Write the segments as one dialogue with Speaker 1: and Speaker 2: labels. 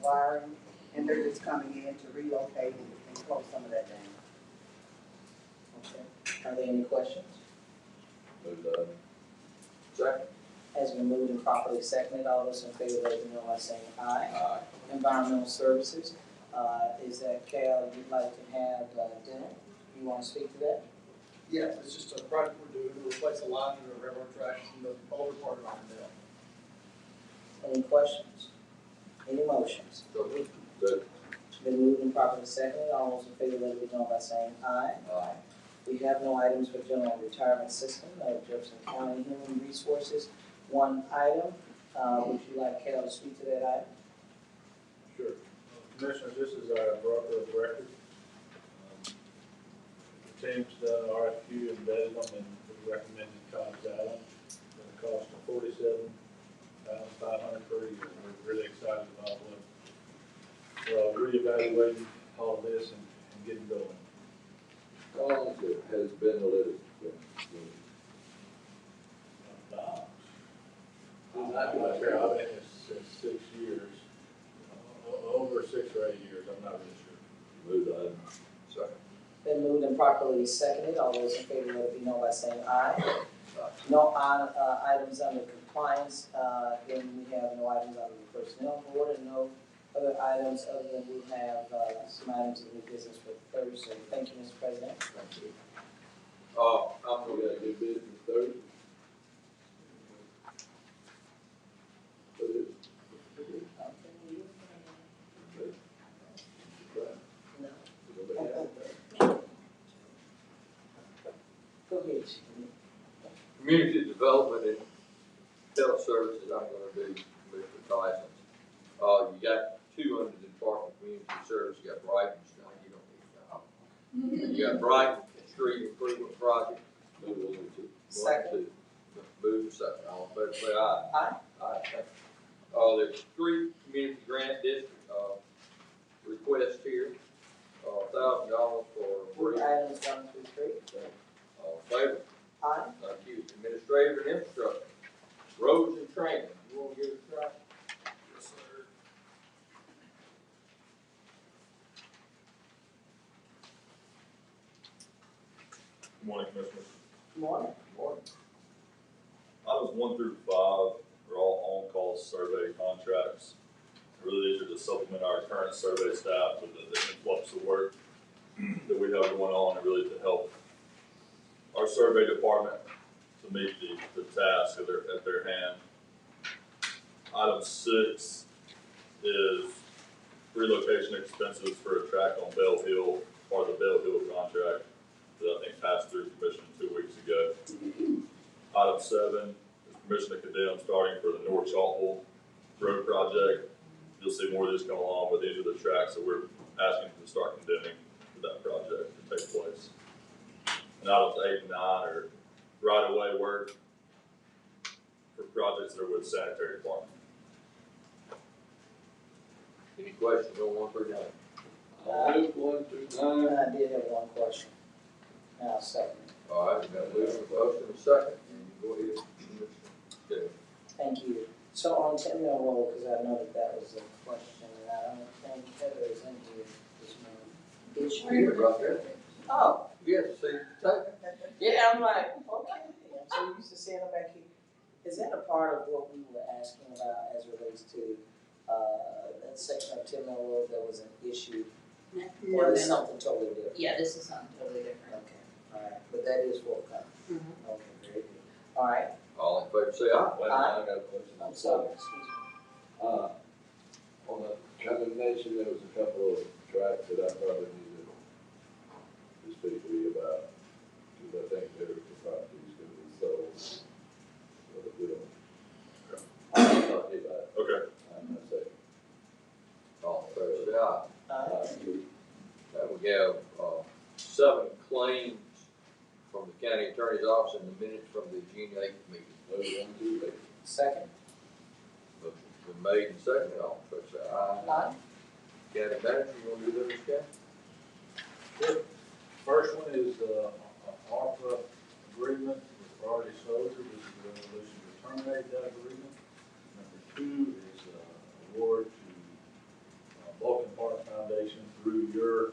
Speaker 1: expiring, and they're just coming in to relocate and close some of that down.
Speaker 2: Okay. Are there any questions?
Speaker 3: Move that. Second.
Speaker 2: Has been moved and properly seconded. All those in favor, let it be known by saying aye.
Speaker 3: Aye.
Speaker 2: Environmental Services, is that Cal, you'd like to have dinner? You want to speak to that?
Speaker 4: Yes, it's just a project we're doing to replace a line in the railroad tracks in the older part of Arndale.
Speaker 2: Any questions? Any motions?
Speaker 3: So moved. Second.
Speaker 2: Been moved and properly seconded. All those in favor, let it be known by saying aye.
Speaker 3: Aye.
Speaker 2: We have no items for general retirement system, no Jefferson County Human Resources. One item, would you like Cal to speak to that item?
Speaker 5: Sure. Commissioners, this is our broker of record. The team's done an RFQ and vetted them, and we recommended Cobb's Island at a cost of $47,500 per year. We're really excited about what, reevaluating all of this and getting going.
Speaker 3: How long has been the letter?
Speaker 5: I've been here since 6 years, over 6 or 8 years, I'm not really sure.
Speaker 3: Move that. Second.
Speaker 2: Been moved and properly seconded. All those in favor, let it be known by saying aye. No items under compliance. Then we have no items under the personnel board and no other items other than we have some items of new business for Thursday. Thank you, Mr. President.
Speaker 3: Thank you. I'm going to get business Thursday.
Speaker 2: Go ahead.
Speaker 3: Community development and health services, I'm gonna do Mr. Tyson's. You got two under the Department of Community Service, you got Brighton, you don't need that. You got Brighton Street Improvement Project. Move one and two.
Speaker 2: Second.
Speaker 3: Move and second, all in favor say aye.
Speaker 2: Aye.
Speaker 3: Aye, thank you. There's three community grant district, requests here, $1,000 for
Speaker 2: Board items 1 through 3.
Speaker 3: All in favor?
Speaker 2: Aye.
Speaker 3: Thank you. Administrative and infrastructure, roads and training, you wanna give it a try?
Speaker 4: Yes, sir.
Speaker 6: Good morning, Commissioners.
Speaker 2: Good morning.
Speaker 3: Morning.
Speaker 6: Items 1 through 5 are all on-call survey contracts. Really, these are to supplement our current survey staff with the influx of work that we have going on, and really to help our survey department to meet the task at their hand. Item 6 is relocation expenses for a track on Bell Hill, part of the Bell Hill contract that I think passed through commission 2 weeks ago. Item 7 is permission to condemn starting for the North Chalkville Road project. You'll see more of this come along, but these are the tracks that we're asking to start condemning for that project to take place. And items 8 and 9 are right-of-way work for projects that are with the sanitary department.
Speaker 3: Any questions on 1 through 9?
Speaker 2: Move
Speaker 3: 1 through 9.
Speaker 2: I did have one question. Now, second.
Speaker 3: All right, we got a motion and a second. Go ahead. Okay.
Speaker 2: Thank you. So on 10 Mill Road, because I know that was a question, and I don't think Heather is in here this morning. Is she?
Speaker 3: Here, right there.
Speaker 2: Oh,
Speaker 3: Yes, see, take it.
Speaker 2: yeah, I'm like, okay. I'm so used to seeing them back here. Is that a part of what we were asking about as relates to, that section of 10 Mill Road that was an issue? Or is something totally different?
Speaker 7: Yeah, this is something totally different.
Speaker 2: Okay, all right, but that is forthcoming.
Speaker 7: Mhm.
Speaker 2: Okay, very good. All right,
Speaker 3: All in favor, say aye. Wait a minute,
Speaker 2: Aye.
Speaker 3: I got a question.
Speaker 2: I'm sorry, excuse me.
Speaker 3: On the condemnation, there was a couple of tracks that I probably needed to speak to you about, because I think their property's gonna be sold. But if we don't, I'll talk to you about it.
Speaker 6: Okay.
Speaker 3: I'm not saying. All in favor, say aye.
Speaker 2: Aye.
Speaker 3: We have, 7 claims from the county attorney's office in the minutes from the June 8th meeting. Those 1, 2, 8.
Speaker 2: Second.
Speaker 3: Motion's been made and seconded, all in favor, say aye.
Speaker 2: Aye.
Speaker 3: County manager, you wanna do those, County?
Speaker 5: Sure. First one is, ARPA agreement with priority soldier. This is a resolution to terminate that agreement. Number 2 is, award to transportation through your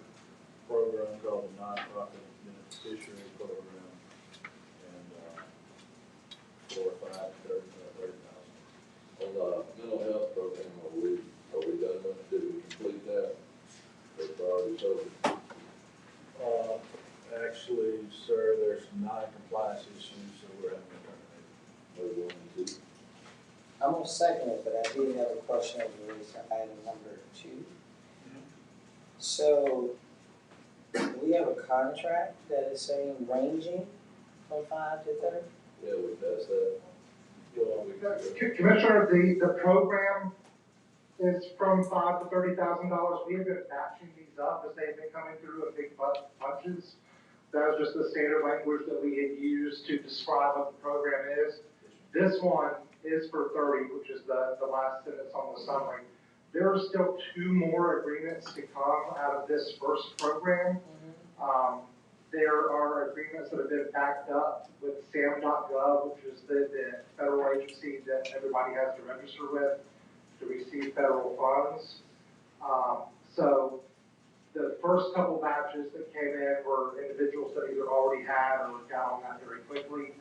Speaker 5: program called the Nonprofit Beneficiary Program. And, for $5,000 to $30,000.
Speaker 3: On the mental health program, are we done with it? Did we complete that? The priority soldier?
Speaker 5: Actually, sir, there's some non-compliance issues, so we're having to terminate.
Speaker 3: Move on to,
Speaker 2: I'm gonna second it, but I did have a question as it relates to item number 2. So, we have a contract that is saying ranging from 5 to 30?
Speaker 3: yeah, we passed that. Well, we
Speaker 7: Commissioner, the program is from $5,000 to $30,000. We have been batching these up as they've been coming through in big bunches. That was just the standard language that we had used to describe what the program is. This one is for 30, which is the last sentence on the summary. There are still 2 more agreements to come out of this first program. There are agreements that have been backed up with SAM.gov, which is the federal agency that everybody has to register with to receive federal funds. So the first couple batches that came in were individuals that either already had or got on that very quickly.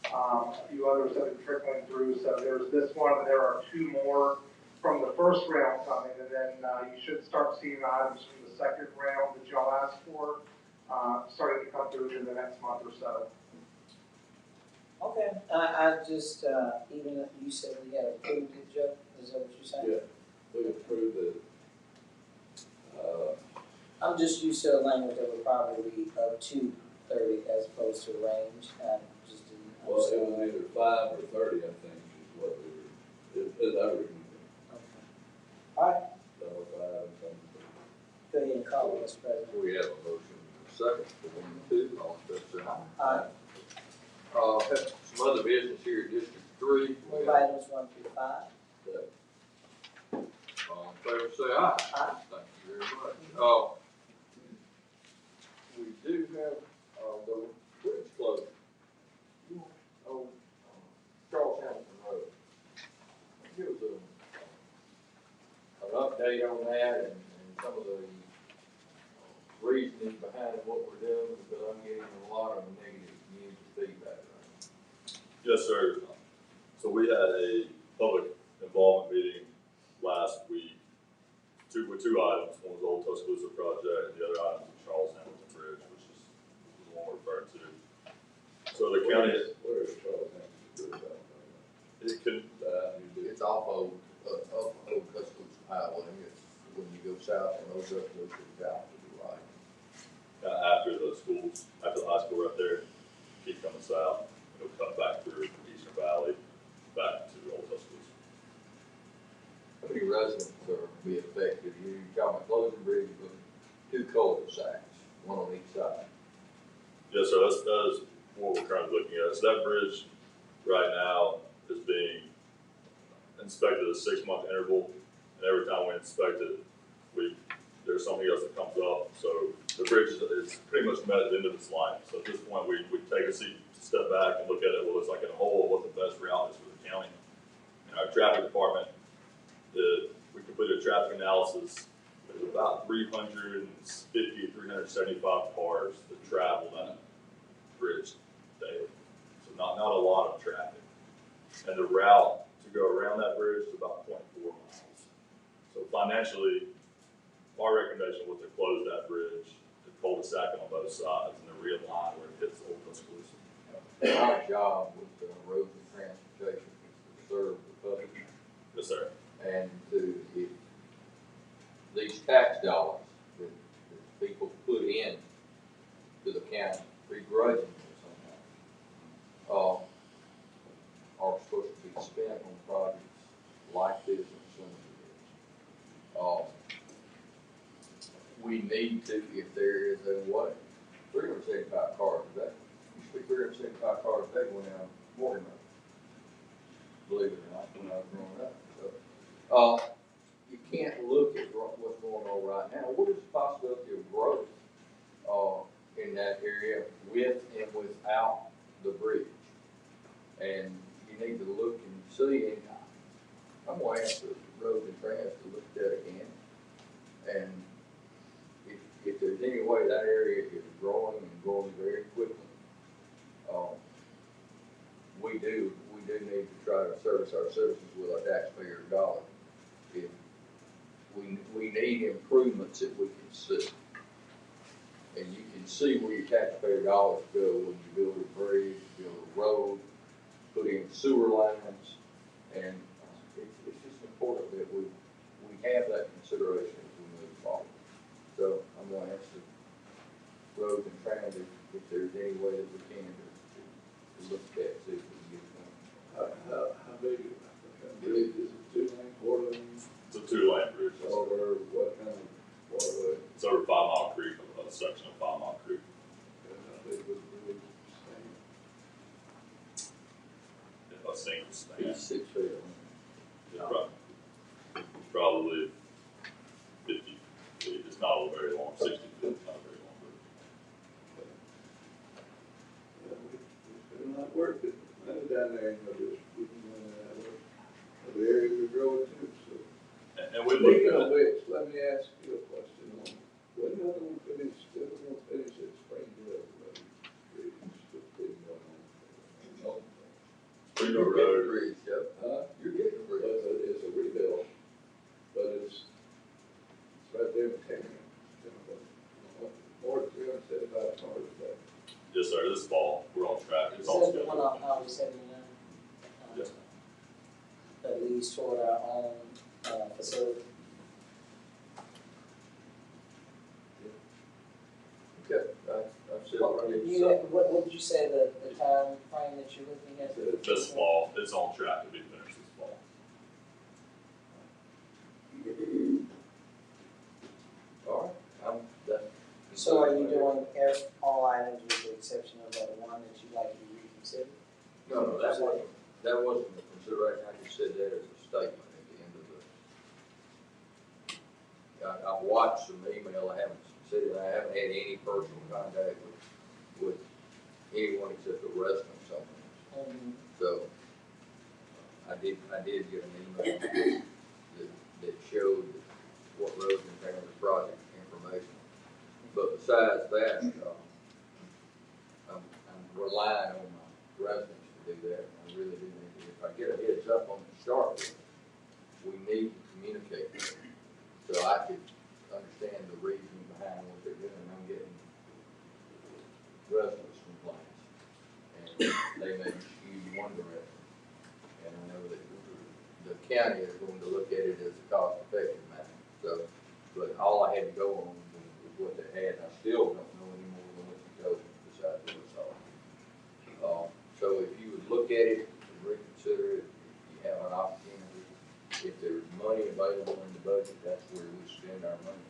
Speaker 7: A few others have been trickling through. So there's this one, and there are 2 more from the first round coming, and then you should start seeing items from the second round that y'all asked for, starting to come through in the next month or so.
Speaker 2: Okay, I just, even if you said we had approved it, Joe, is that what you're saying?
Speaker 3: Yeah, we approved it.
Speaker 2: I'm just used to a language that would probably be up to 30 as opposed to range, and just didn't
Speaker 3: Well, it
Speaker 2: understand.
Speaker 3: was either 5 or 30, I think, is what we were, as I remember.
Speaker 2: Okay. All right,
Speaker 3: Some were 5 and some were 30.
Speaker 2: go ahead and call it, Mr. President.
Speaker 3: We have a motion second for 1 and 2, all in favor, say
Speaker 2: Aye.
Speaker 3: Have some other business here in District 3.
Speaker 2: Move items 1 through 5.
Speaker 3: All in favor, say aye.
Speaker 2: Aye.
Speaker 3: Thank you very much. We do have, the bridge closed. On Charles Hamilton Road. Give us an update on that and some of the reasoning behind what we're doing, because I'm getting a lot of negative news and feedback right
Speaker 6: Yes, sir. So we had a public involvement meeting last week, with 2 items. One was the Old Tuscaloosa project, and the other item was the Charles Hamilton Bridge, which is the one we're referring to. So the
Speaker 3: now.
Speaker 6: county,
Speaker 3: Where is Charles Hamilton Bridge out
Speaker 6: it could,
Speaker 3: there?
Speaker 8: It's off Old Tuscaloosa Highway. It's when you go south from Old Tuscaloosa to south to the right.
Speaker 6: after the schools, after the high school right there, keep coming south, it'll cut back through Eastern Valley, back to Old Tuscaloosa.
Speaker 3: How many residents are be affected? You're talking about closing the bridge with 2 cul-de-sacs, one on each side.
Speaker 6: Yes, sir, that is what we're currently looking at. So that bridge right now is being inspected at a 6-month interval, and every time we inspect it, there's something else that comes up. So the bridge is pretty much met at the end of its life. So at this point, we take a step back and look at it, what it looks like in a whole, what the best route is for the county. And our traffic department, we completed a traffic analysis. There's about 350 to 375 cars that travel that bridge daily. So not a lot of traffic. And the route to go around that bridge is about 0.4 miles. So financially, our recommendation was to close that bridge, to cul-de-sac on both sides, and to realign where it hits Old Tuscaloosa.
Speaker 3: Our job with the road and transportation is to serve the public
Speaker 6: Yes, sir.
Speaker 3: and to, if these tax dollars that people put in to the county begrudgingly somehow, are supposed to be spent on projects like this and similar to this. We need to, if there is a way, 375 cars a day. Used to be 375 cars a day going down Morgan Road. Believe it or not, when I was growing up. So, you can't look at what's going on right now. What is the possibility of growth, in that area with and without the bridge? And you need to look and see, and I'm going to ask the road and trans to look at that again. And there's any way that area is growing and growing very quickly, we do need to try to service our citizens with our taxpayers' dollars. If we need improvements that we can see. And you can see where your taxpayer dollars go when you build a bridge, build a road, put in sewer lines, and it's just important that we have that consideration as we move forward. So I'm gonna ask the roads and transit if there's any way that we can to look at that, see if we can get it done.
Speaker 8: How big is it, 2 lane, 4 lane,
Speaker 6: It's a 2-lane bridge.
Speaker 8: or what kind of waterway?
Speaker 6: It's over 5 Mile Creek, a section of 5 Mile Creek.
Speaker 8: How big was the bridge?
Speaker 6: A single span.
Speaker 3: It's 6 feet.
Speaker 6: It's probably 50 feet. It's not a very long, 60 feet, it's not a very long bridge.
Speaker 8: It's not working. I was down there, just getting that work. The area we're growing to, so.
Speaker 6: And we looked
Speaker 8: Speaking
Speaker 6: at
Speaker 8: of which, let me ask you a question on, when are we gonna finish, still gonna finish at Springdale Road? Bridge, what's been going on?
Speaker 6: Springdale Road.
Speaker 3: Bridge, Joe.
Speaker 8: Huh?
Speaker 3: You're getting a
Speaker 8: But
Speaker 3: bridge.
Speaker 8: it's a rebuild, but it's right there in Tanner. More than 375 cars a day.
Speaker 6: Yes, sir, this fall, we're on track.
Speaker 2: Is
Speaker 6: It's all
Speaker 2: that the one
Speaker 6: scheduled.
Speaker 2: on Highway 79?
Speaker 6: Yes.
Speaker 2: That leads toward our own, facility?
Speaker 3: Okay, I've said
Speaker 2: What,
Speaker 3: already.
Speaker 2: what did you say the time frame that you're looking at?
Speaker 6: This fall, it's on track to be finished this fall.
Speaker 3: All right, that.
Speaker 2: So are you doing all items with the exception of that one that you'd like to reconsider?
Speaker 3: No, that wasn't a consideration, I just said that as a statement at the end of the. I watched some email, I haven't said it, I haven't had any personal contact with anyone except the resident somewhere. So, I did get an email that showed what roads and family project information. But besides that, I'm relying on my residents to do that, and I really do need to. If I get a heads up on the start with it, we need to communicate with them, so I could understand the reason behind what they're doing. I'm getting residents complaints, and they may skew one direction. And I know that the county is going to look at it as a cost-effective matter, so, but all I had to go on was what they had, and I still don't know any more than what you told me besides what I saw. So if you would look at it, reconsider it, if you have an opportunity, if there's money available in the budget, that's where we spend our money,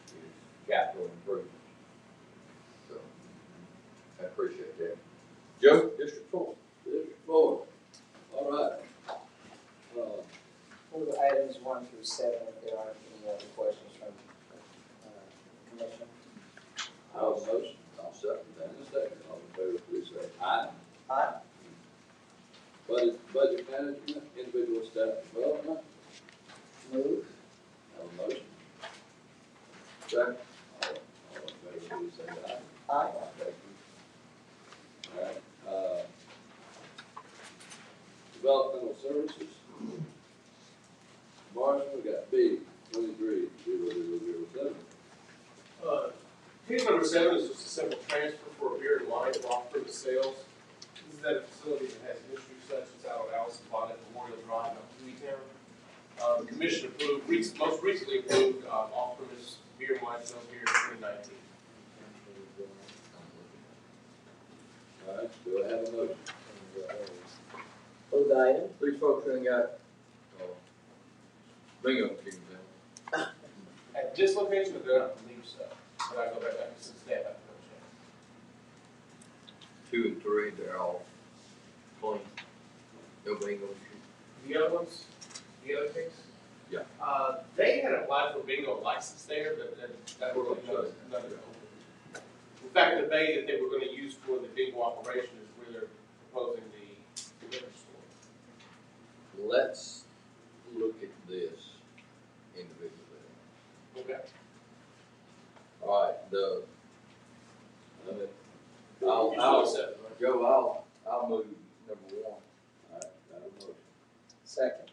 Speaker 3: is capital improvement. So, I appreciate that. Joe, District 4.
Speaker 8: District 4, all right.
Speaker 2: Move items 1 through 7 if there aren't any other questions from, the commission.
Speaker 8: I'll motion.
Speaker 3: I'll second that.
Speaker 8: And a second, all in favor, please say aye.
Speaker 2: Aye.
Speaker 8: Budget management, individual staff development,
Speaker 2: Move.
Speaker 8: have a motion.
Speaker 3: Second.
Speaker 8: All in favor, please say aye.
Speaker 2: Aye.
Speaker 8: Thank you. All right, developmental services. Marshall, we got B, 23-0007.
Speaker 4: Case number 7 is just a simple transfer for a beer and wine off-premise sales. This is at a facility that has history such as out on Allison Bonnet Memorial Drive up in Tweetown. The commission approved, most recently approved, off-premise beer and wine sales here in 2019.
Speaker 8: All right, do I have a motion?
Speaker 2: Move the item.
Speaker 3: These folks ain't got, bingo machines in.
Speaker 4: At this location, they're not believe so. But I go back, since they have to go check.
Speaker 3: 2 and 3, they're all clean. No bingo machine.
Speaker 4: The other ones, the other case?
Speaker 3: Yeah.
Speaker 4: They had applied for a bingo license there, but that was none of it. In fact, the bay that they were gonna use for the bingo operation is where they're proposing the liquor store.
Speaker 3: Let's look at this individually.
Speaker 4: Okay.
Speaker 3: All right, does.
Speaker 8: Okay.
Speaker 3: Joe, I'll move number one.
Speaker 8: All right, got a motion.
Speaker 2: Second.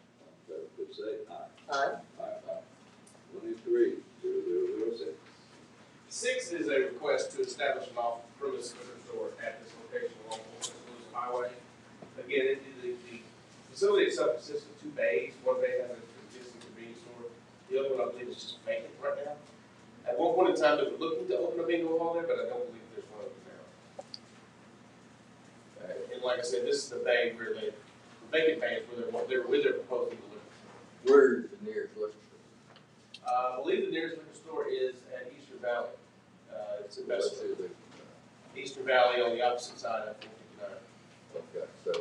Speaker 8: So, please say aye.
Speaker 2: Aye.
Speaker 8: Aye. 23-0006.
Speaker 4: 6 is a request to establish an off-premise liquor store at this location along Tuscaloosa Highway. Again, the facility itself consists of 2 bays. One bay has an existing convenience store. The other one, I believe, is just vacant right now. At one point in time, they were looking to open a bingo hall there, but I don't believe there's one open now. And like I said, this is the bay where the vacant bay is where they're proposing to live.
Speaker 3: Where's the nearest liquor store?
Speaker 4: I believe the nearest liquor store is at Easter Valley. It's in
Speaker 3: Let's
Speaker 4: Best
Speaker 3: see the-
Speaker 4: Easter Valley on the opposite side of 459.
Speaker 3: Okay, so,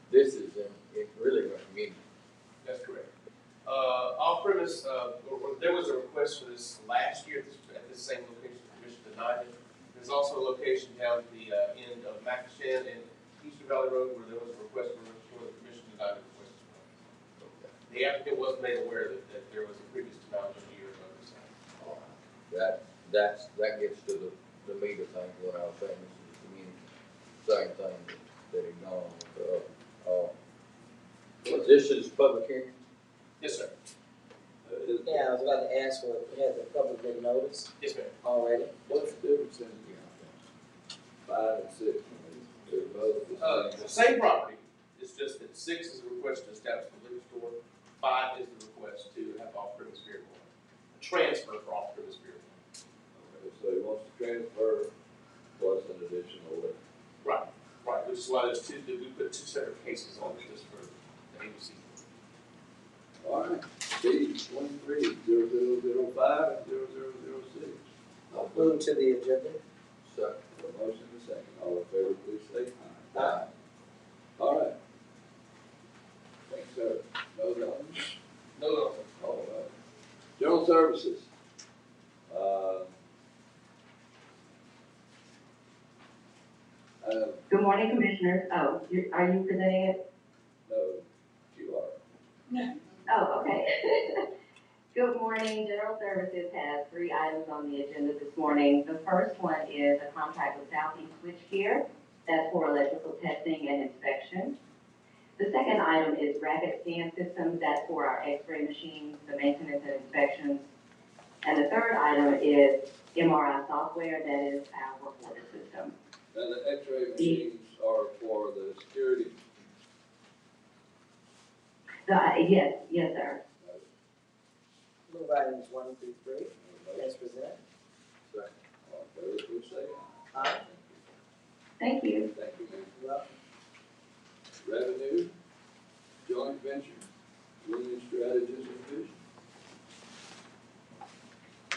Speaker 3: this is in really a community.
Speaker 4: That's correct. Off-premise, there was a request for this last year at this same location. The commission denied it. There's also a location down at the end of McEshan and Easter Valley Road where there was a request for the commission denied the request as well.
Speaker 3: Okay.
Speaker 4: The applicant wasn't made aware that there was a previous denial of a year ago.
Speaker 3: All right. That gets to the meat of things, what I was saying, this is a community, same thing that he gone with, this is public hearing?
Speaker 4: Yes, sir.
Speaker 2: Yeah, I was about to ask for, we had the public been notice
Speaker 4: Yes, ma'am.
Speaker 2: already.
Speaker 8: What's the difference in 5 and 6? They're both the same.
Speaker 4: Same property. It's just that 6 is a request to establish a liquor store. 5 is the request to have off-premise beer bar. A transfer for off-premise beer bar.
Speaker 8: Okay, so he wants to transfer plus an additional liquor.
Speaker 4: Right, which is why we put 2 separate cases on it just for the ABC.
Speaker 8: All right, D 23-0005 and 0006.
Speaker 2: I'll move to the agenda.
Speaker 3: So,
Speaker 8: A motion and a second. All in favor, please say aye.
Speaker 2: Aye.
Speaker 8: All right. Thanks, sir. No, no.
Speaker 4: No.
Speaker 8: All right. General services.
Speaker 9: Good morning, Commissioners. Oh, are you presenting it?
Speaker 8: No, you are.
Speaker 9: Oh, okay. Good morning. General Services has 3 items on the agenda this morning. The first one is a contract with Southeast Switchgear. That's for electrical testing and inspection. The second item is rapid scan systems. That's for our x-ray machines, the maintenance and inspections. And the third item is MRI software. That is our work order system.
Speaker 8: And the x-ray machines are for the security.
Speaker 9: Yes, sir.
Speaker 2: Move items 1 through 3 as presented.
Speaker 8: All in favor, please say aye.
Speaker 2: Aye.
Speaker 9: Thank you.
Speaker 8: Thank you, ma'am.
Speaker 2: Welcome.
Speaker 8: Revenue, joint venture, winning strategies and vision.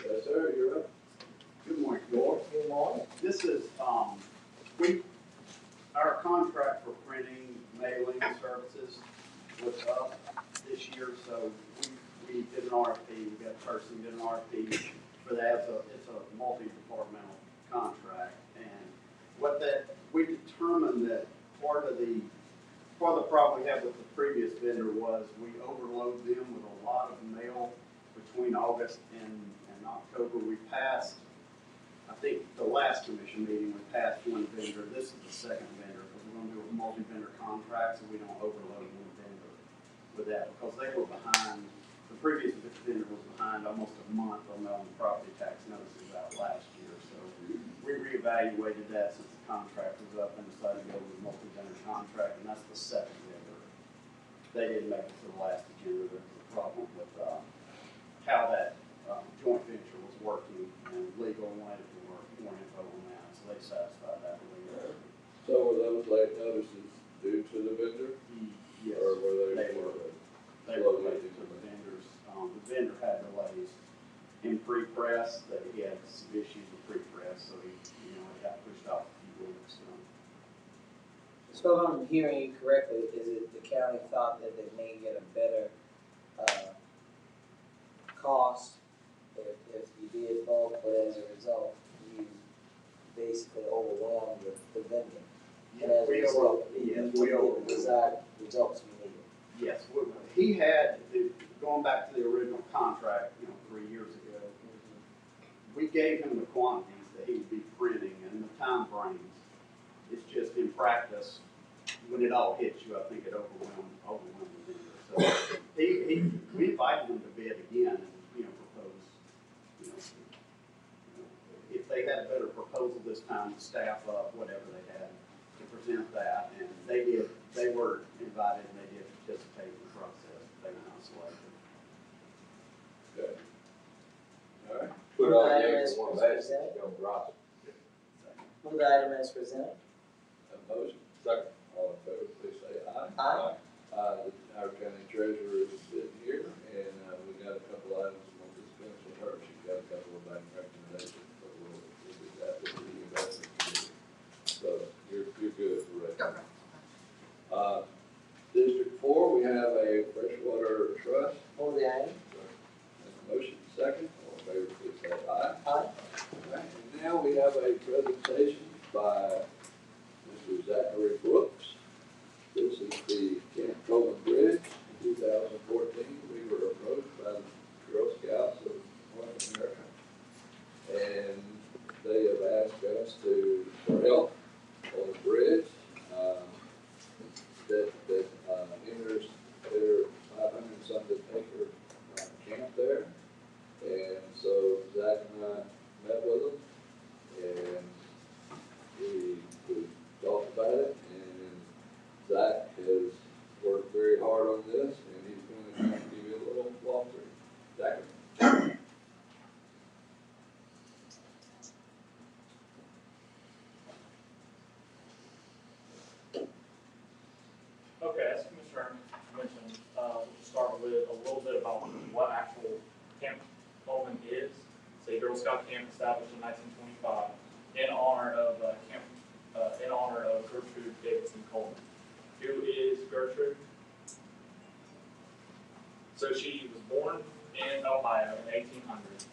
Speaker 8: Yes, sir, you're up.
Speaker 1: Good morning, Board.
Speaker 2: Good morning.
Speaker 1: This is, our contract for printing, mailing services was up this year, so we did an RFP, we got a person did an RFP for that. It's a multi-departmental contract, and we determined that part of the problem we had with the previous vendor was we overloaded them with a lot of mail between August and October. We passed, I think the last commission meeting, we passed one vendor. This is the second vendor, because we're gonna do a multi-vendor contract, so we don't overload one vendor with that, because they were behind. The previous vendor was behind almost a month on the property tax notices out last year, so we reevaluated that since the contract was up and decided to go with a multi-vendor contract, and that's the second vendor. They didn't make it to the last agenda. There was a problem with how that joint venture was working, and legal wanted to work more info on that, so they satisfied that with legal.
Speaker 8: So were those late notices due to the vendor?
Speaker 1: Yes,
Speaker 8: Or were
Speaker 1: they were related to the vendors. The vendor had delays in pre-press, that he had some issues with pre-press, so he got pushed off a few weeks.
Speaker 2: So if I'm hearing you correctly, is it the county thought that they may get a better, cost if you did both, but as a result, you basically overwhelmed the vendor? And as a result, you didn't get the desired results you needed.
Speaker 1: Yes, he had, going back to the original contract, 3 years ago, we gave him the quantities that he would be printing and the time frames. It's just in practice, when it all hits you, I think it overwhelms him. So we invited him to bid again and, propose, if they had a better proposal this time to staff up, whatever they had, to present that. And they were invited and they did participate in the process. They were not selected.
Speaker 3: Okay. All right. Put all the eggs in one basket, go drop it.
Speaker 2: Move the item as presented.
Speaker 3: Have a motion? Second. All in favor, please say aye.
Speaker 2: Aye.
Speaker 3: Our county treasurer is sitting here, and, we got a couple items we'll discuss with her. She's got a couple of bank recommendations, so we'll do that with the investment committee. So you're good for right now. District 4, we have a freshwater trust.
Speaker 2: Move the item.
Speaker 3: Have a motion, second. All in favor, please say aye.
Speaker 2: Aye.
Speaker 3: All right, and now we have a presentation by Mr. Zachary Brooks. This is the Camp Coleman Bridge, 2014. We were approached by the Girl Scouts of North America, and they have asked us for help on the bridge that enters their 500-something acre camp there. And so Zach and I met with them, and we talked about it, and Zach has worked very hard on this, and he's going to give you a little walkthrough. Zachary.
Speaker 10: Okay, as Commissioner mentioned, we'll just start with a little bit about what actual Camp Coleman is. It's a Girl Scout camp established in 1925 in honor of Gertrude Davidson Coleman. Who is Gertrude? So she was born in Ohio in 1800,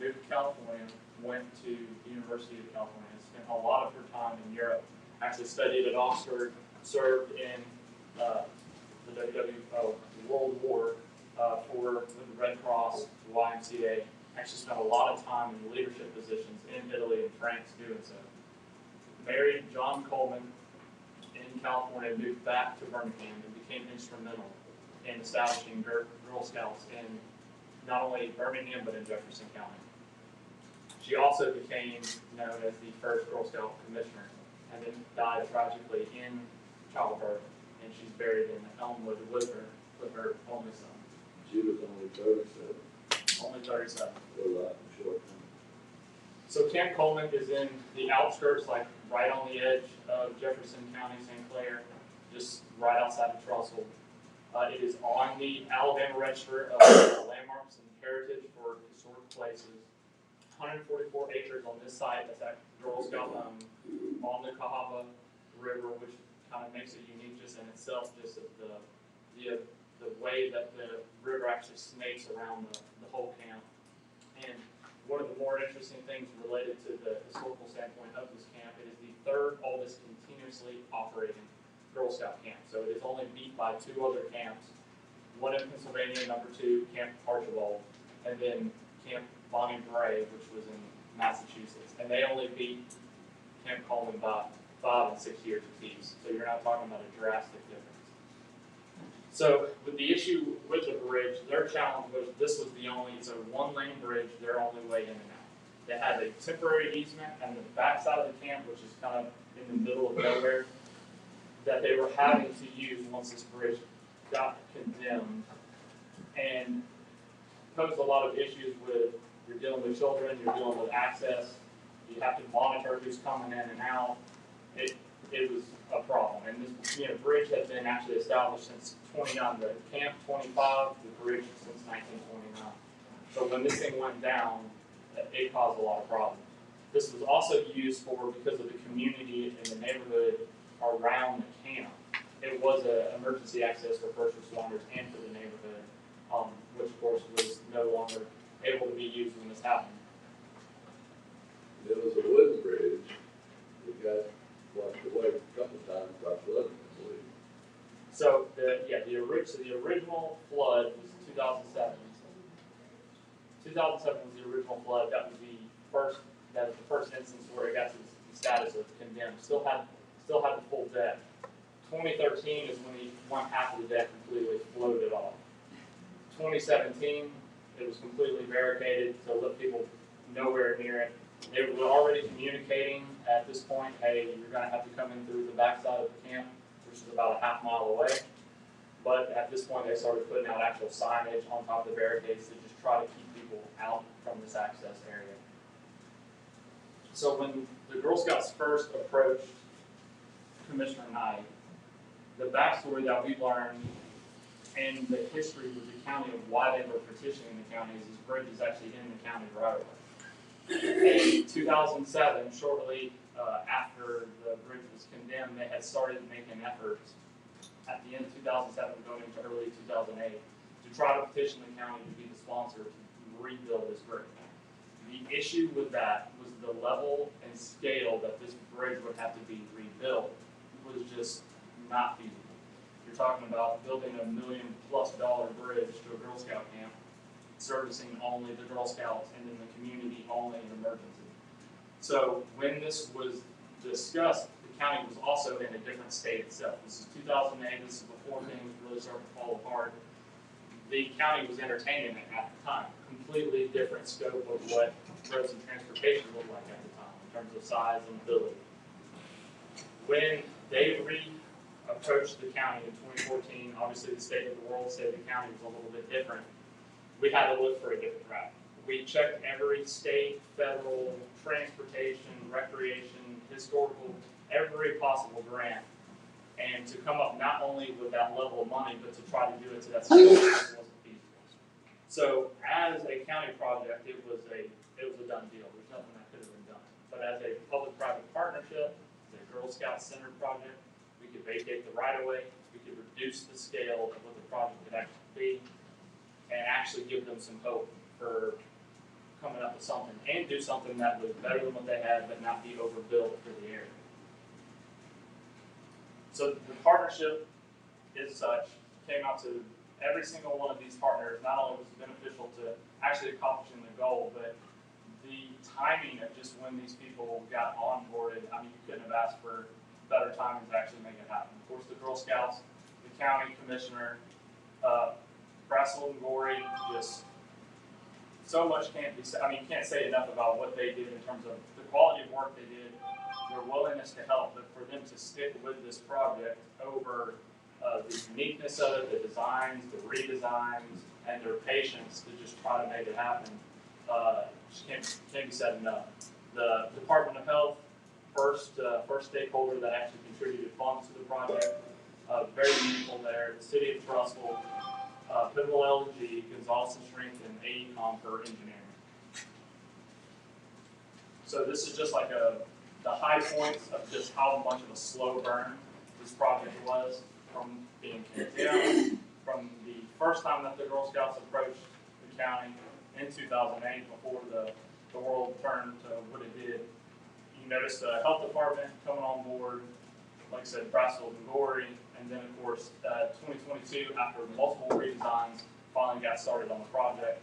Speaker 10: moved to California, went to the University of California, spent a lot of her time in Europe, actually studied at Oxford, served in the World War for the Red Cross, the YMCA, actually spent a lot of time in leadership positions in Italy and France doing so. Married John Coleman in California, moved back to Birmingham and became instrumental in establishing Girl Scouts in not only Birmingham but in Jefferson County. She also became known as the first Girl Scout commissioner and then died tragically in childbirth, and she's buried in Elmwood with her only son.
Speaker 3: She was only 37.
Speaker 10: Only 37.
Speaker 3: A lot in short time.
Speaker 10: So Camp Coleman is in the outskirts, like right on the edge of Jefferson County, St. Clair, just right outside of Trussell. It is on the Alabama Register of Landmarks and Heritage for Historic Places. 144 acres on this site. That's at Girl Scout on the Cahaba River, which kind of makes it unique just in itself, just the way that the river actually snakes around the whole camp. And one of the more interesting things related to the historical standpoint of this camp, it is the third oldest continuously operating Girl Scout camp. So it is only beat by two other camps, one in Pennsylvania, number 2, Camp Archibald, and then Camp Bonnie Bray, which was in Massachusetts. And they only beat Camp Coleman by 5 and 6 years apiece. So you're not talking about a drastic difference. So with the issue with the bridge, their challenge was it's a one-lane bridge, their only way in and out. They had a temporary easement on the back side of the camp, which is kind of in the middle of nowhere, that they were having to use once this bridge got condemned, and posed a lot of issues with, you're dealing with children, you're dealing with access, you have to monitor who's coming in and out. It was a problem, and this bridge has been actually established since 29, the camp 25, the bridge since 1929. So when this thing went down, it caused a lot of problems. This was also used because of the community and the neighborhood around the camp. It was an emergency access for first responders and for the neighborhood, which of course was no longer able to be used when this happened.
Speaker 3: It was a wooden bridge. It got washed away a couple of times by flooding, I believe.
Speaker 10: So the original flood was 2007. 2007 was the original flood. That was the that was the first instance where it got to the status of condemned. Still had the full deck. 2013 is when one half of the deck completely floated off. 2017, it was completely barricaded to let people nowhere near it. They were already communicating at this point, hey, you're gonna have to come in through the backside of the camp, which is about a half mile away. But at this point, they started putting out actual signage on top of the barricades to just try to keep people out from this access area. So when the Girl Scouts first approached Commissioner Knight, the backstory that we learned and the history with the county of why they were petitioning the county is this bridge is actually in the county right away. In 2007, shortly after the bridge was condemned, they had started making efforts at the end of 2007 going into early 2008 to try to petition the county to be the sponsor to rebuild this bridge. The issue with that was the level and scale that this bridge would have to be rebuilt was just not feasible. You're talking about building $1 million+ bridge to a Girl Scout camp, servicing only the Girl Scouts and then the community only in emergency. So when this was discussed, the county was also in a different state itself. This is 2008, this is before things really started to fall apart. The county was entertaining it at the time. Completely different scope of what roads and transportation looked like at the time in terms of size and ability. When they approached the county in 2014, obviously the state of the world, state of the county was a little bit different. We had to look for a different route. We checked every state, federal, transportation, recreation, historical, every possible grant, and to come up not only with that level of money, but to try to do it to that scale that wasn't feasible. So as a county project, it was a done deal. There's nothing that could have been done. But as a public-private partnership, the Girl Scout Center project, we could vacate the right-of-way, we could reduce the scale of what the project could actually be, and actually give them some hope for coming up with something, and do something that was better than what they had, but not be overbuilt for the area. So the partnership is such, came out to every single one of these partners, not only was it beneficial to actually accomplishing the goal, but the timing of just when these people got onboarded, I mean, you couldn't have asked for better timing to actually make it happen. Of course, the Girl Scouts, the county commissioner, Brassel and Gorey, just so much can't be said. I mean, you can't say enough about what they did in terms of the quality of work they did, their willingness to help, but for them to stick with this project over the uniqueness of it, the designs, the redesigns, and their patience to just try to make it happen, just can't be said enough. The Department of Health, first stakeholder that actually contributed funds to the project, very meaningful there. The City of Trussville, Pivotal LG, Gonzalez and Strength, and AECOM for engineering. So this is just like the high points of just how much of a slow burn this project was from being condemned, from the first time that the Girl Scouts approached the county in 2008 before the world turned to what it did. You notice the health department coming on board, like I said, Brassel and Gorey, and then of course 2022, after multiple redesigns, finally got started on the project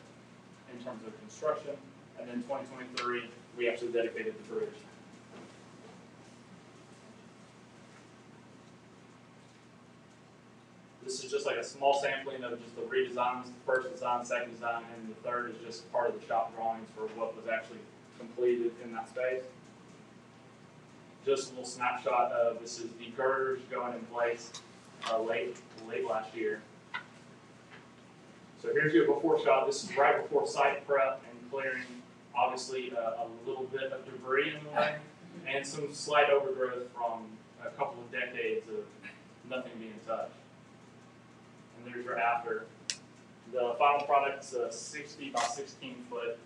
Speaker 10: in terms of construction, and then 2023, we actually dedicated the bridge. This is just like a small sampling of just the redesigns, the first design, second design, and the third is just part of the shop drawings for what was actually completed in that space. Just a little snapshot of this is the girders going in place late last year. So here's your before shot. This is right before site prep and clearing, obviously a little bit of debris in the way, and some slight overgrowth from a couple of decades of nothing being touched. And there's your after. The final product's a 60 by 16 foot.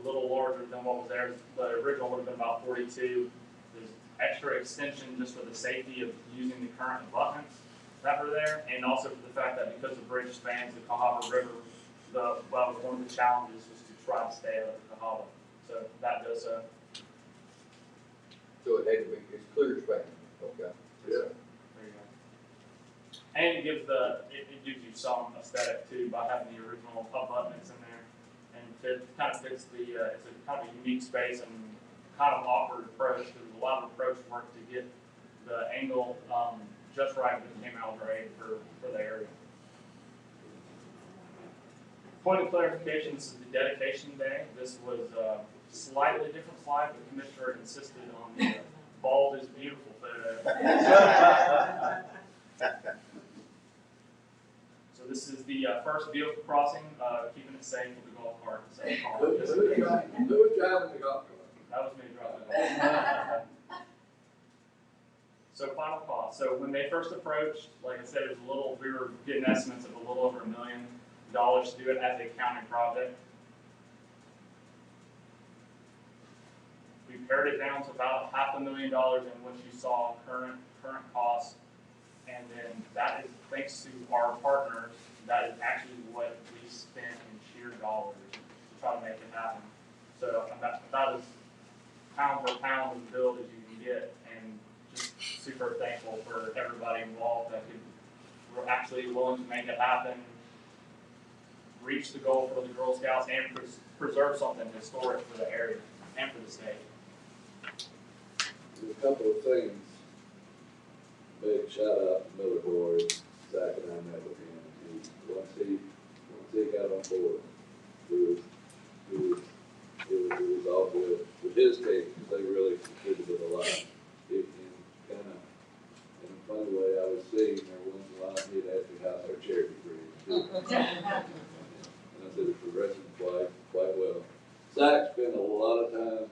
Speaker 10: A little larger than what was there. The original would have been about 42. There's extra extension just for the safety of using the current abutments that were there, and also for the fact that because the bridge spans the Cahaba River, one of the challenges was to try to stay out of the Cahaba. So that does
Speaker 3: So it had to be, it's clear span, okay.
Speaker 8: Yeah.
Speaker 10: There you go. And it gives it gives you some aesthetic too by having the original abutments in there and fit kind of fits the, it's a kind of a unique space and kind of awkward approach. There's a lot of approach work to get the angle, just right with the camera grade for the area. Point of clarification, this is the dedication day. This was a slightly different slide, but the commissioner insisted on the bald is beautiful photo. So this is the first vehicle crossing, keeping it safe with the golf cart. So
Speaker 3: Who was driving the golf cart?
Speaker 10: that was me driving the golf cart. So final cost. So when they first approached, like I said, it was a little, we were getting estimates of a little over $1 million to do it as a county project. We pared it down to about $500,000 in what you saw current costs. And then that is thanks to our partners, that is actually what we spent in sheer dollars to try to make it happen. So about as pound for pound of the build as you can get, and just super thankful for everybody involved that were actually willing to make it happen, reach the goal for the Girl Scouts, and preserve something historic for the area and for the state.
Speaker 8: There's a couple of things. Big shout out to Miller Boyd, Zach and I met with him. Once he got on board, it was all good. With his team, they really contributed a lot. In a funny way, I was seeing there once in a while, he'd ask me how their charity bridge. And I said it's progressing quite well. Zach spent a lot of time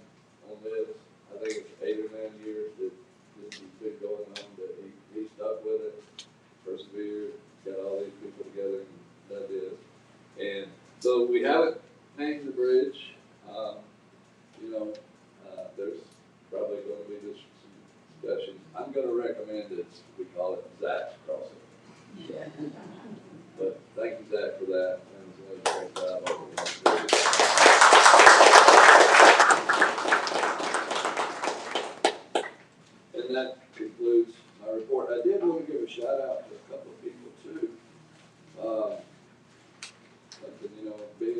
Speaker 8: on this. I think it's 8 or 9 years that this has been going on, but he stuck with it, persevered, got all these people together and done this. And so we haven't named the bridge. There's probably going to be some discussion. I'm going to recommend that we call it Zach's Crossing.
Speaker 2: Yeah.
Speaker 8: But thank you, Zach, for that. And it's a great job. And that concludes my report. I did want to give a shout out to a couple of people too. Being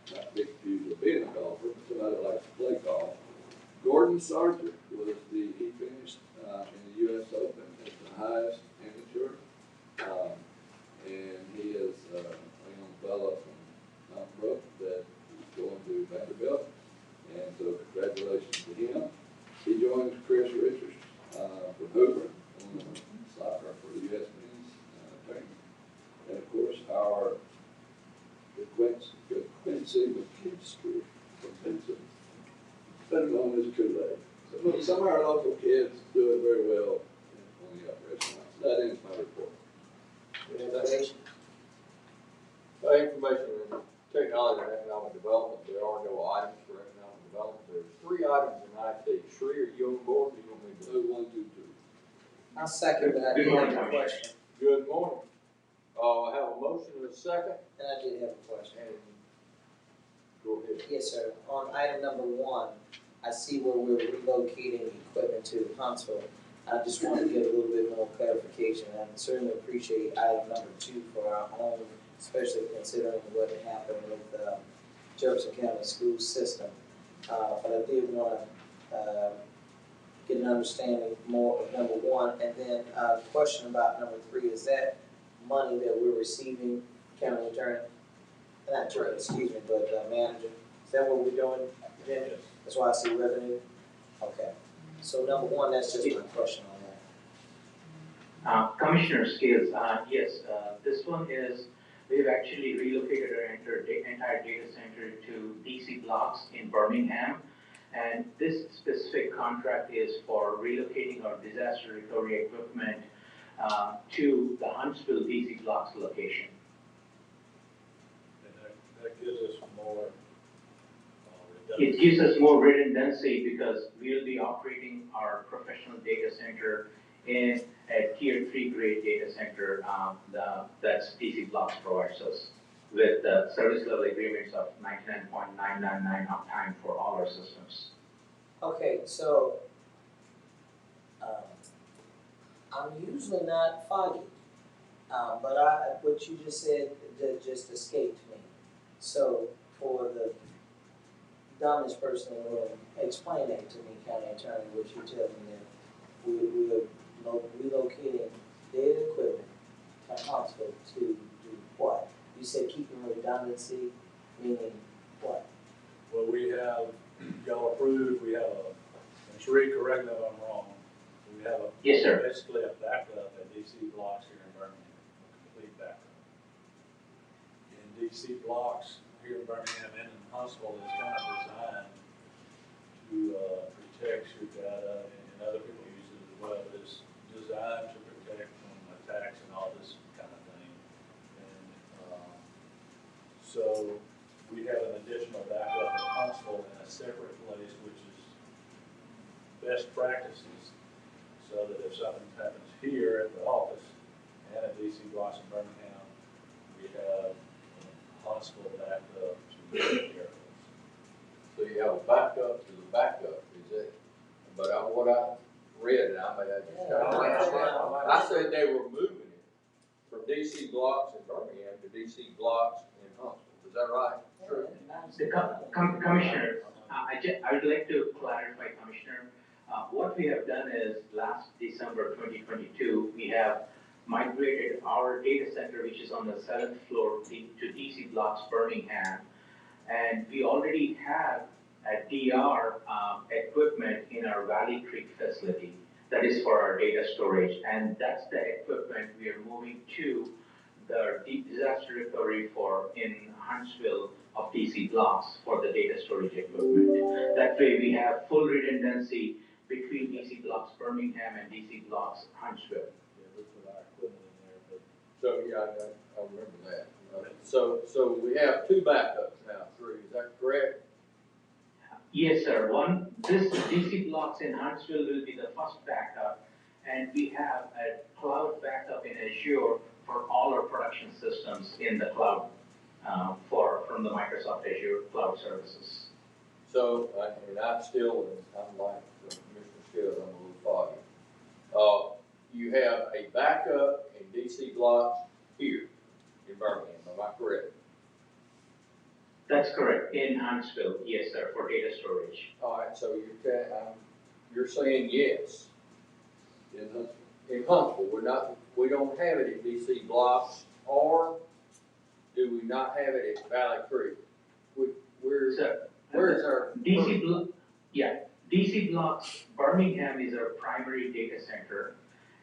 Speaker 8: not big huge of being a golfer, but somebody that likes to play golf. Gordon Sargent he finished in the U.S. Open as the highest amateur. And he is a young fellow from Mount Brook that is going to Vanderbilt. And so congratulations to him. He joins Chris Richards from Hoover on soccer for the U.S. men's tournament. And of course, our Quincy McKinstry from Benson, better known as Kool-Aid. So some of our local kids doing very well on the upper echelon. So that ends my report.
Speaker 2: Information.
Speaker 3: Information in technology and economic development. There are no items for economic development. There's 3 items in IT. Shree, are you on board? Do you want me to do 1, 2, 3?
Speaker 2: I'll second, but I did have a question.
Speaker 3: Good morning. I have a motion and a second.
Speaker 2: And I did have a question.
Speaker 3: And go ahead.
Speaker 2: Yes, sir. On item number 1, I see where we're relocating equipment to Huntsville. I just want to get a little bit more clarification. I certainly appreciate item number 2 for our own, especially considering what happened with the Jefferson County school system. But I did want to get an understanding more of number 1. And then a question about number 3, is that money that we're receiving, county attorney, not attorney, excuse me, but manager, is that what we're doing, Jimmy?
Speaker 5: Yes.
Speaker 2: That's why I see revenue? Okay. So number 1, that's just my question on that.
Speaker 11: Commissioner Scales, yes, this one is, we've actually relocated our entire data center to DC blocks in Birmingham. And this specific contract is for relocating our disaster recovery equipment to the Huntsville DC blocks location.
Speaker 5: And that gives us more
Speaker 11: It gives us more redundancy because we'll be operating our professional data center in a tier 3 grade data center that's DC blocks provides us with service level agreements of 99.999 uptime for all our systems.
Speaker 2: Okay, so I'm usually not foggy, but what you just said just escaped me. So for the dumbest person in the room, explain that to me, county attorney, what you're telling me that we're relocating data equipment to Huntsville to do what? You said keeping redundancy, meaning what?
Speaker 5: Well, we have, y'all approved, we have and Sheree, correct me if I'm wrong, we have a.
Speaker 11: Yes, sir.
Speaker 5: Basically a backup at DC Blocks here in Birmingham, a complete backup. And DC Blocks here in Birmingham and in Huntsville is kind of designed to protect your data, and other people use it as well. It's designed to protect from attacks and all this kind of thing. And so we have an additional backup in Huntsville in a separate place, which is best practices, so that if something happens here at the office and at DC Blocks in Birmingham, we have Huntsville backed up to the areas.
Speaker 3: So you have a backup to the backup, is it? But what I read, and I may have just got it wrong, I said they were moving it from DC Blocks in Birmingham to DC Blocks in Huntsville. Is that right? True.
Speaker 11: Commissioner, I would like to clarify, Commissioner. What we have done is last December 2022, we have migrated our data center, which is on the 7th floor, to DC Blocks Birmingham. And we already have a DR equipment in our Valley Creek facility that is for our data storage. And that's the equipment we are moving to the disaster recovery for in Huntsville of DC Blocks for the data storage equipment. That way we have full redundancy between DC Blocks Birmingham and DC Blocks Huntsville.
Speaker 5: Yeah, we put our equipment in there, but
Speaker 3: So, yeah, I remember that. So we have two backups now, three, is that correct?
Speaker 11: Yes, sir. This DC Blocks in Huntsville will be the first backup, and we have a cloud backup in Azure for all our production systems in the cloud from the Microsoft Azure Cloud Services.
Speaker 3: So, and I'm like Mr. Still, I'm a little foggy. You have a backup in DC Blocks here in Birmingham, am I correct?
Speaker 11: That's correct. In Huntsville, yes, sir, for data storage.
Speaker 3: All right, so you're saying yes. In Huntsville, we don't have it in DC Blocks, or do we not have it at Valley Creek? Where's our?
Speaker 11: DC Blocks Birmingham is our primary data center,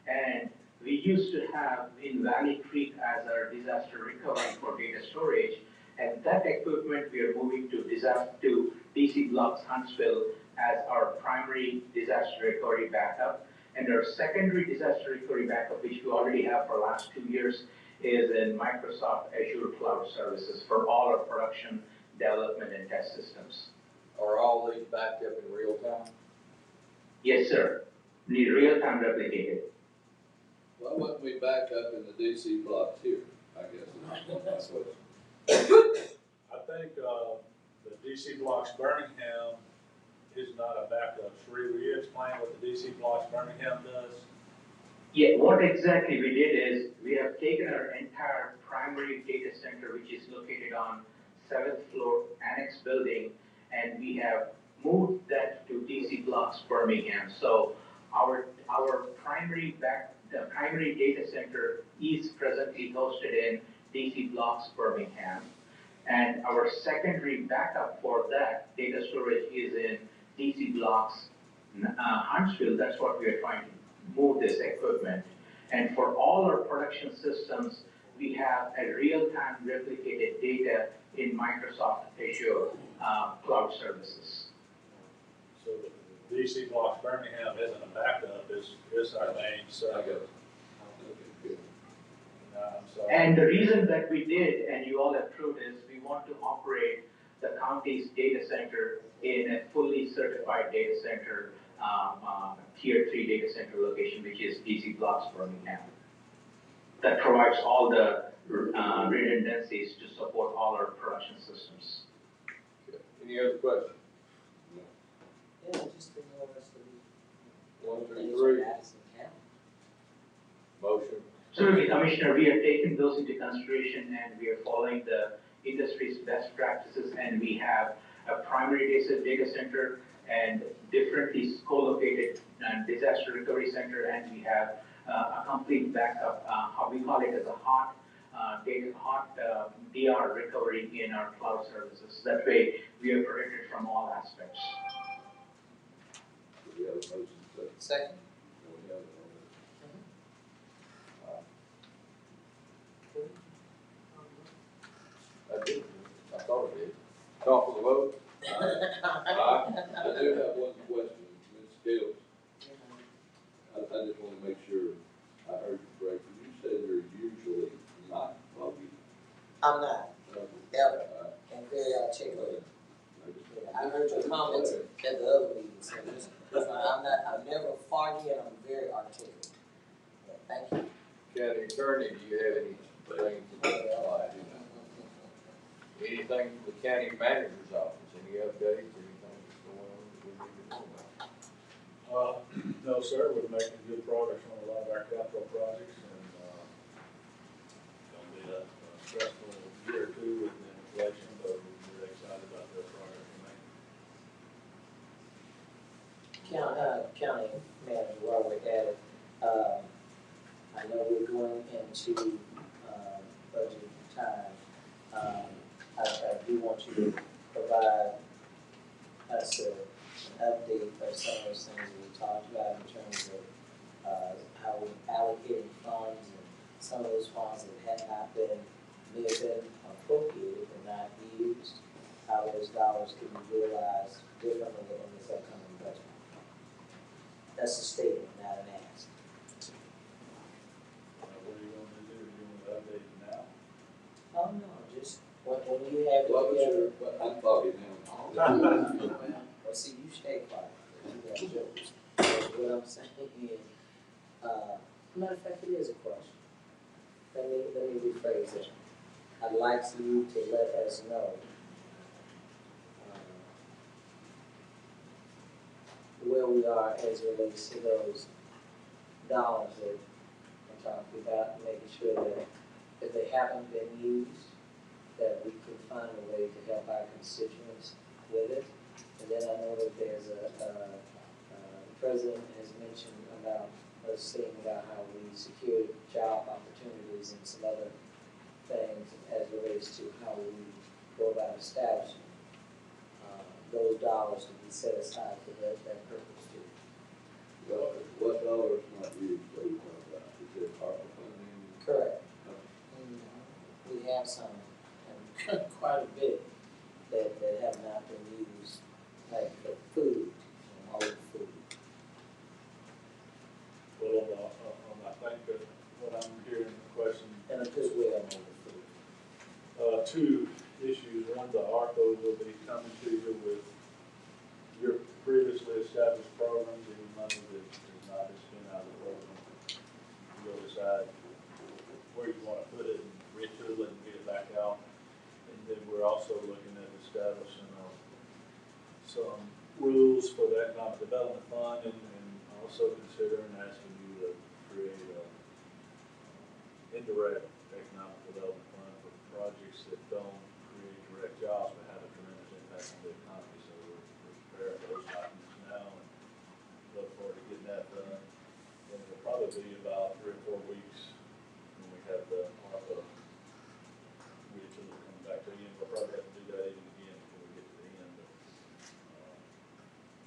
Speaker 11: and we used to have in Valley Creek as our disaster recovery for data storage, and that equipment we are moving to DC Blocks Huntsville as our primary disaster recovery backup. And our secondary disaster recovery backup, which we already have for the last 2 years, is in Microsoft Azure Cloud Services for all our production, development, and test systems.
Speaker 3: Are all these backed up in real time?
Speaker 11: Yes, sir. The real-time replicated.
Speaker 8: Why wouldn't we back up in the DC Blocks here, I guess, that's what.
Speaker 5: I think the DC Blocks Birmingham is not a backup. Sheree, will you explain what the DC Blocks Birmingham does?
Speaker 11: Yeah, what exactly we did is we have taken our entire primary data center, which is located on 7th floor annex building, and we have moved that to DC Blocks Birmingham. So our primary data center is presently hosted in DC Blocks Birmingham, and our secondary backup for that data storage is in DC Blocks Huntsville. That's what we are trying to move this equipment. And for all our production systems, we have a real-time replicated data in Microsoft Azure Cloud Services.
Speaker 5: So the DC Blocks Birmingham isn't a backup, it's our main server. I'm sorry.
Speaker 11: And the reason that we did, and you all approved, is we want to operate the county's data center in a fully certified data center, tier 3 data center location, which is DC Blocks Birmingham. That provides all the redundancies to support all our production systems.
Speaker 3: Any other questions?
Speaker 2: Yeah, just the rest of
Speaker 3: One,
Speaker 2: the
Speaker 3: two,
Speaker 2: things
Speaker 3: three.
Speaker 2: on Madison County.
Speaker 3: Motion.
Speaker 11: Certainly, Commissioner, we are taking those into consideration, and we are following the industry's best practices, and we have a primary data center and differently co-located disaster recovery center, and we have a complete backup, how we call it as a hot DR recovery in our cloud services. That way, we are protected from all aspects.
Speaker 8: Do we have a motion second?
Speaker 2: Second.
Speaker 8: No, we have it already. I did, I thought I did. Call for the vote? I do have one question, Ms. Scales. I just wanna make sure I heard you correctly. You said they're usually not foggy.
Speaker 2: I'm not, ever,
Speaker 8: Uh,
Speaker 2: and very articulate.
Speaker 8: I just-
Speaker 2: Yeah, I heard your comments at the other meeting, so I'm never foggy and I'm very articulate. Yeah, thank you.
Speaker 3: County attorney, do you have anything to apply? Anything from the county manager's office, any updates, anything that's going on that we need to know about?
Speaker 5: No, sir, we're making good progress on a lot of our capital projects, and, gonna be a stressful year or two with the inflation, but we're really excited about the progress we're making.
Speaker 2: County manager, while we're at it, I know we're going into, budget time. I do want you to provide us an update of some of those things that we talked about in terms of, how we're allocating funds and some of those funds that had not been, may have been appropriated but not used, how those dollars can be realized differently in this upcoming budget. That's a statement, not an ask.
Speaker 5: What are you gonna do? You want to update now?
Speaker 2: Oh, no, just when you have it
Speaker 8: Well,
Speaker 2: together.
Speaker 8: but I'm foggy now.
Speaker 2: Well, see, you shake like you got jokes. But what I'm saying is, matter of fact, it is a question. Let me rephrase it. I'd like you to let us know where we are as it relates to those dollars that I'm talking about, making sure that if they haven't been used, that we can find a way to help our constituents with it. And then I know that there's the president has mentioned about us seeing about how we secure job opportunities and some other things as it relates to how we go about establishing those dollars to be set aside for that purpose too.
Speaker 8: What dollars not used, what are you talking about? Is it ARPA funding?
Speaker 2: Correct. We have some, and quite a bit, that have not been used, like for food, all the food.
Speaker 5: Well, I think that what I'm hearing the question,
Speaker 2: And a good way on the food.
Speaker 5: two issues. One, the ARPA will be coming to you with your previously established programs, any money that is not just been out of the program. You'll decide where you want to put it and retool it and get it back out. And then we're also looking at establishing some rules for the economic development fund, and also considering asking you to create a indirect economic development fund for projects that don't create direct jobs but have a tremendous impact on the economy. So we're preparing those documents now and look forward to getting that done. And it'll probably be about 3 or 4 weeks when we have the ARPA retool coming back to you. And we'll probably have to do that even again before we get to the end.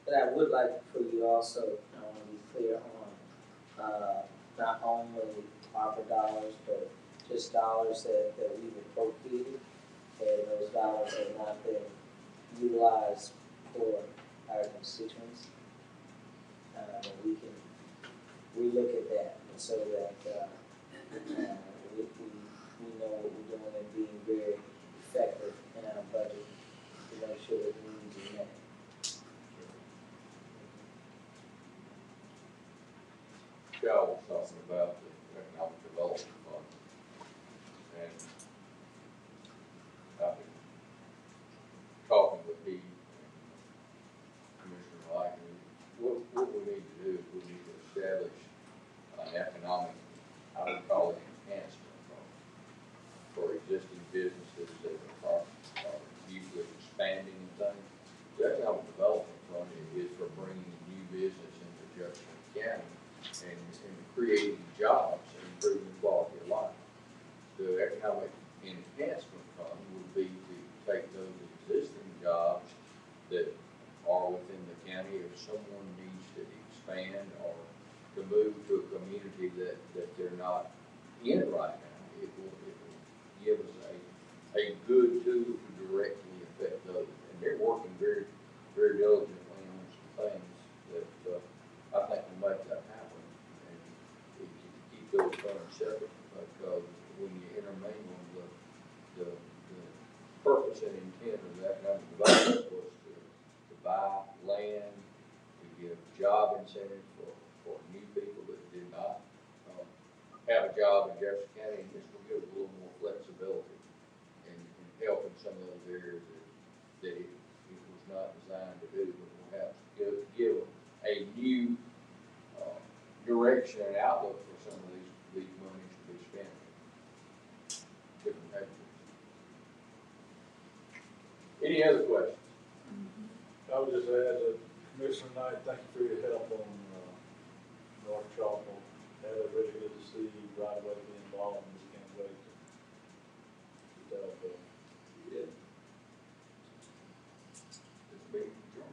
Speaker 2: But I would like for you also, I want to be clear on, not only ARPA dollars, but just dollars that we've appropriated, and those dollars have not been utilized for our constituents. And we can relook at that, and so that, we know what we're doing and being very effective in our budget to make sure that needs are met.
Speaker 3: Cal was talking about the economic development fund. And I've been talking with Pete and Commissioner Lightning. What we need to do is we need to establish an economic, I would call it enhancement fund for existing businesses that are enhancement fund would be to take those existing jobs that are within the county. If someone needs to expand or to move to a community that they're not in right now, it will give us a good tool to directly affect those. And they're working very, very diligently on some things that, I think will make that happen. And if you keep those funds separate, because when you intermingle the purpose and intent of that kind of development was to buy land, to give job incentives for new people that did not, have a job in Jefferson County, and this will give us a little more flexibility and help in some of those areas that it was not designed to do, but perhaps give a new, direction and outlook for some of these monies to be spent in different areas. Any other questions?
Speaker 5: I would just add that Commissioner Knight, thank you for your help on, North Chalkle. Had a really good decision